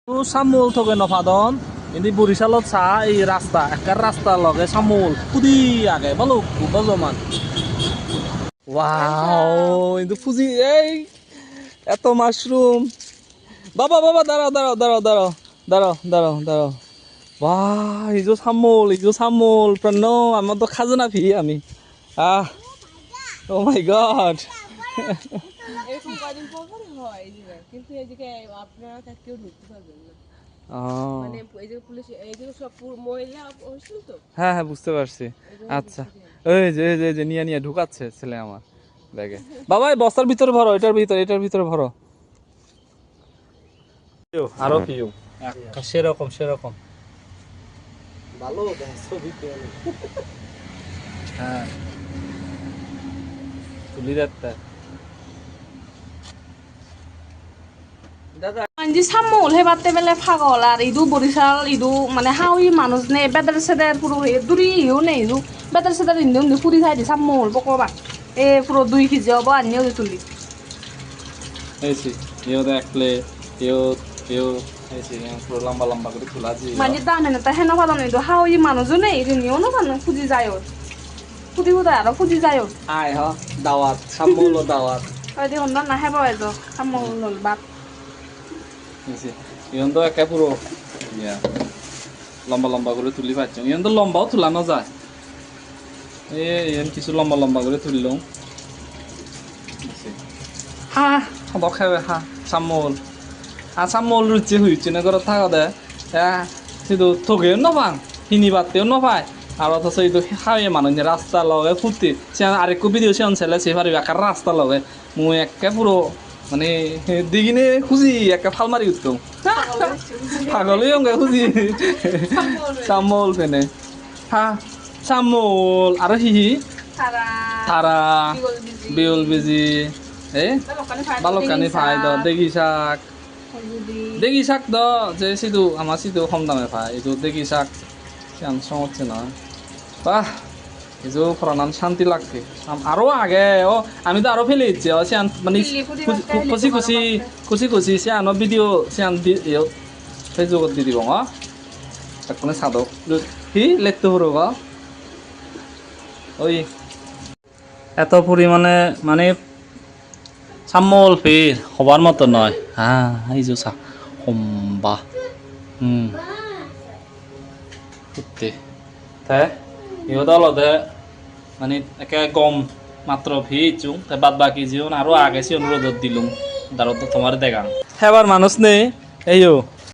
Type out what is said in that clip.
Samul thoke no padon ini Burisalot sa এই রাস্তা একার রাস্তা লগে সামুল খুদি আগে বলো বজমান ওয়াও কিন্তু ফুজি এই এত মাশরুম বাবা বাবা দাঁড়াও দাঁড়াও দাঁড়াও দাঁড়াও দাঁড়াও দাঁড়াও দাঁড়াও বাহ ইজো সামুল প্রাণ আমার তো খাজনা ফি আমি ও মাই গড এরকম কদিন পর পর হয় এই জায়গায় কিন্তু এই জায়গায় আপনারা কেউ ঢুকতে পারবেন না মানে এই যে পুলিশ এই যে সব মহিলা হয়েছিল তো হ্যাঁ হ্যাঁ বুঝতে পারছি আচ্ছা এই যে নিয়ে ঢুকাচ্ছে ছেলে আমার ব্যাগে বাবা এই বস্তার ভিতরে ভরো এটার ভিতরে ভরো আরো পিও সেরকম ভালো ছবিতে হ্যাঁ তুলি যাচ্ছে Anji samul hebatte bele phagol ar idu Borisal idu mane hawi manus ne bedar seder puro he duri iu ne idu bedar seder indum ni puri thai di samul bokoba e puro 2 kg obo anne oi tuli এইছি ইও দেখলে ইও এইছি পুরো লম্বা করে তুলা জি mane dane na ta hena phalon idu hawi manus ne idu ni ono panu puji jayo puji huda aro puji jayo আয় হ দাওয়াত সামুল দাওয়াত oi di honna na heba edo samul lol bat এইছি ইও তো একা পুরো ইয়া লম্বা করে তুলি পাচ্ছ ইও তো লম্বাও তুলানো যায় এম কিছু লম্বা করে তুললাম হা দখাবে হা সামল সামল রুচি হইছে না করে থাকা দে শুধু থকেও নপাং হিনি বাতেও নপায় আর অথচ এই তো খাওয়ে মানুষ রাস্তা লগে ফুর্তি সে আরেকটু ভিডিও সে অঞ্চলে সে পারিবে একার রাস্তা লগে মুই একে পুরো মানে দিগিনে খুঁজি একে ফাল মারি উঠতাম পাগলই অঙ্গে খুঁজি সামল পেনে হা সামল আর হিহি তারা বিউল বিজি বালকানি ফাই দ দেগি শাক দ যে সিধু আমার সিধু কম দামে পায় এই দেগি শাক সিয়ান সমস্যা না বাহ এই ফরানান শান্তি লাগছে আরো আগে ও আমি তো আরো ফেলে দিচ্ছি সিয়ান মানে খুশি সিয়ান ভিডিও সিয়ান ফেসবুকত দি দিব এখন সাদক কি লেখতে হরো বা ওই এত পরিমাণে মানে সামল ফের হবার মতো নয় হ্যাঁ এই যে সম্বা সত্যি তাই ইহত অলদে মানে একে গম মাত্র ভিজু তাই বাদ বাকি জীবন আরো আগে সে অনুরোধ দিলুম দাঁড়ো তো তোমার দেখান হেবার মানুষ নেই এইও